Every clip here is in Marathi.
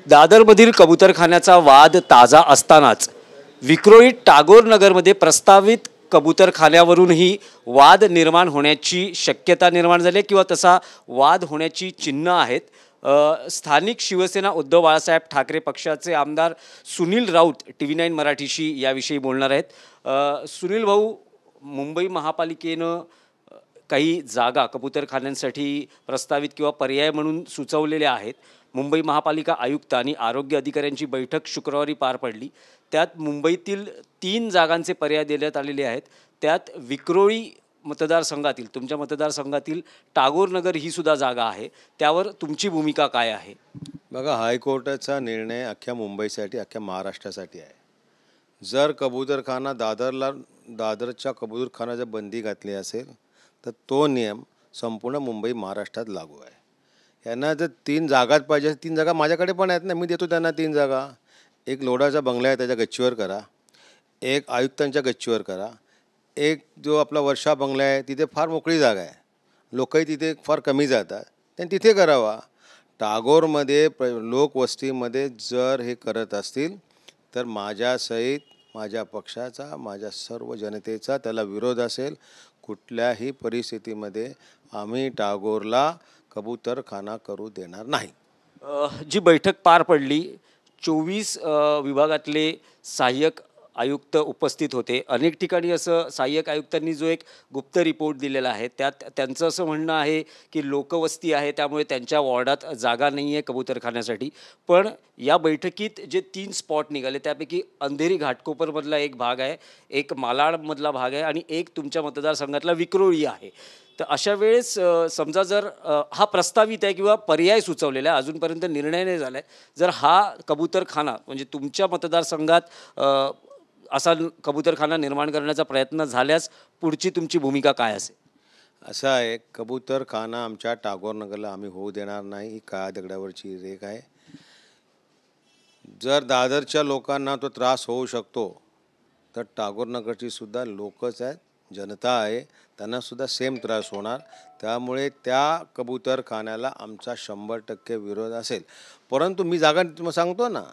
दादरमधील कबूतरखान्याचा वाद ताजा असतानाच विक्रोळी टागोर नगरमध्ये प्रस्तावित कबूतरखान्यावरूनही वाद निर्माण होण्याची शक्यता निर्माण झाली किंवा तसा वाद होण्याची चिन्ह आहेत। स्थानिक शिवसेना उद्धव बाळासाहेब ठाकरे पक्षाचे आमदार सुनील राऊत TV9 मराठीशी याविषयी बोलणार आहेत। सुनील भाऊ, मुंबई महापालिकेनं काही जागा कबूतरखान्यांसाठी प्रस्तावित किंवा पर्याय म्हणून सुचवलेल्या आहेत। मुंबई महापालिका आयुक्त आणि आरोग्य अधिकाऱ्यांची बैठक शुक्रवारी पार पडली। त्यात मुंबईतील 3 जागांचे पर्याय देण्यात आलेले आहेत। त्यात विक्रोळी मतदारसंघातील, तुमच्या मतदारसंघातील टागोर नगर ही सुद्धा जागा आहे। त्यावर तुमची भूमिका काय आहे? बघा, हायकोर्टाचा निर्णय अख्ख्या मुंबईसाठी, अख्ख्या महाराष्ट्रासाठी आहे। जर कबूतरखाना दादरच्या कबूतरखाना जर बंदी घातली असेल तर तो नियम संपूर्ण मुंबई महाराष्ट्रात लागू आहे। यांना जर 3 जागाच पाहिजे, 3 जागा माझ्याकडे पण आहेत ना, मी देतो त्यांना 3 जागा। एक लोढाचा बंगला आहे त्याच्या गच्चीवर करा, एक आयुक्तांच्या गच्चीवर करा, एक जो आपला वर्षा बंगला आहे तिथे फार मोकळी जागा आहे, लोकही तिथे फार कमी जातात, त्यांनी तिथे करावा। टागोरमध्ये लोकवस्तीमध्ये जर हे करत असतील तर माझ्यासहित माझ्या पक्षाचा, माझ्या सर्व जनतेचा त्याला विरोध असेल। कुठल्याही परिस्थितीमध्ये आम्ही टागोरला कबूतरखाना करू देणार नाही। जी बैठक पार पडली, 24 विभागातले सहाय्यक आयुक्त उपस्थित होते। अनेक ठिकाणी असं सहाय्यक आयुक्तांनी जो एक गुप्त रिपोर्ट दिलेला आहे त्यात त्यांचं असं म्हणणं आहे की लोकवस्ती आहे त्यामुळे त्यांच्या वॉर्डात जागा नाही आहे कबूतरखान्यासाठी। पण या बैठकीत जे 3 स्पॉट निघाले त्यापैकी अंधेरी घाटकोपरमधला एक भाग आहे, एक मालाडमधला भाग आहे आणि एक तुमच्या मतदारसंघातला विक्रोळी आहे। तर अशा वेळेस समजा जर हा प्रस्तावित आहे किंवा पर्याय सुचवलेला आहे, अजूनपर्यंत निर्णय नाही झाला आहे, जर हा कबूतरखाना म्हणजे तुमच्या मतदारसंघात असा कबूतरखाना निर्माण करण्याचा प्रयत्न झाल्यास पुढची तुमची भूमिका काय असेल? असं आहे, कबूतरखाना आमच्या टागोर नगरला आम्ही होऊ देणार नाही, ही काळ्या दगडावरची रेख आहे। जर दादरच्या लोकांना तो त्रास होऊ शकतो तर टागोर नगरची सुद्धा लोकच आहेत, जनता आहे, त्यांना सुद्धा सेम त्रास होणार। त्यामुळे त्या कबूतरखान्याला आमचा 100% विरोध असेल। परंतु मी जागा तुम्हाला सांगतो ना,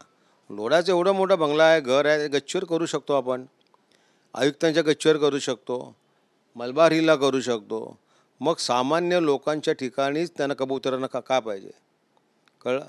लोढाचं एवढं मोठा बंगला आहे, घर आहे, गच्चीवर करू शकतो आपण, आयुक्तांच्या गच्चीवर करू शकतो, मलबार हिलला करू शकतो। मग सामान्य लोकांच्या ठिकाणीच त्यांना कबूतरांना का पाहिजे, कळलं?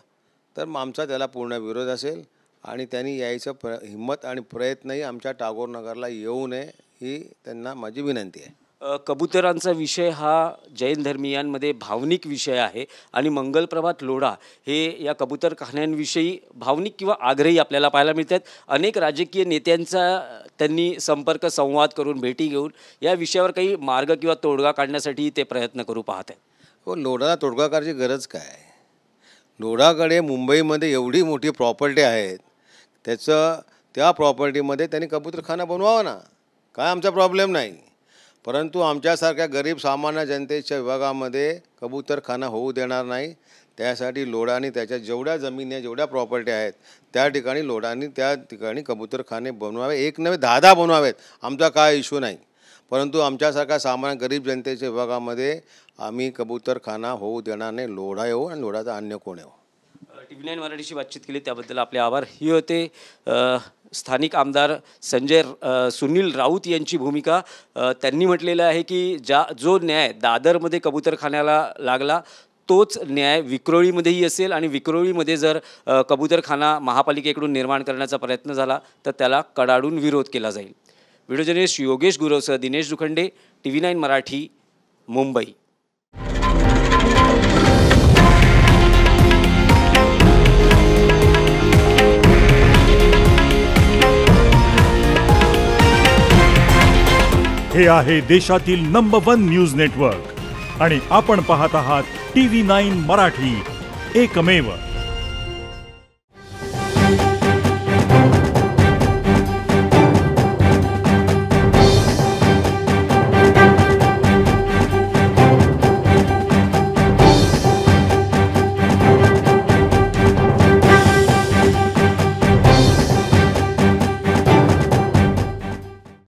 तर मग आमचा त्याला पूर्ण विरोध असेल आणि त्यांनी यायचं हिम्मत आणि प्रयत्नही आमच्या टागोर नगरला येऊ नये ही त्यांना माझी विनंती आहे। कबूतरांचा विषय हा जैन धर्मीयांमध्ये भावनिक विषय आहे आणि मंगलप्रभात लोढा हे या कबूतरखान्यांविषयी भावनिक किंवा आग्रही आपल्याला पाहायला मिळतात। अनेक राजकीय नेत्यांचा त्यांनी संपर्क संवाद करून भेटी घेऊन या विषयावर काही मार्ग किंवा तोडगा काढण्यासाठी ते प्रयत्न करू पाहत आहेत। हो, लोढाला तोडगा करायची गरज काय? लोढाकडे मुंबईमध्ये एवढी मोठी प्रॉपर्टी आहेत, त्या प्रॉपर्टीमध्ये त्यांनी कबूतरखाना बनवावा ना, काय आमचा प्रॉब्लेम नाही। परंतु आमच्यासारख्या गरीब सामान्य जनतेच्या विभागामध्ये कबूतरखाना होऊ देणार नाही। त्यासाठी लोढाने त्याच्या जेवढ्या जमिनी, जेवढ्या प्रॉपर्टी आहेत त्या ठिकाणी लोढाने त्या ठिकाणी कबूतरखाने बनवावे, एक नव्हे 10 बनवावेत, आमचा काय इश्यू नाही। परंतु आमच्यासारख्या सामान्य गरीब जनतेच्या विभागामध्ये आम्ही कबूतरखाना होऊ देणार नाही। लोढा येऊ आणि लोढाचा अन्य कोण येऊ। TV9 मराठीशी बातचीत केली त्याबद्दल आपले आभार। ही होते स्थानिक आमदार सुनील राऊत यांची भूमिका। त्यांनी म्हटलेलं आहे की जो न्याय दादरमध्ये कबूतरखान्याला लागला तोच न्याय विक्रोळीमध्येही असेल आणि विक्रोळीमध्ये जर कबूतरखाना महापालिकेकडून निर्माण करण्याचा प्रयत्न झाला तर त्याला कडाडून विरोध केला जाईल। व्हिडिओ जर्नलिस्ट योगेश गुरवसह दिनेश दुखंडे, TV9 मराठी, मुंबई। हे आहे देशातील नंबर 1 न्यूज नेटवर्क आणि आपण पाहत आहात TV9 मराठी, एकमेव।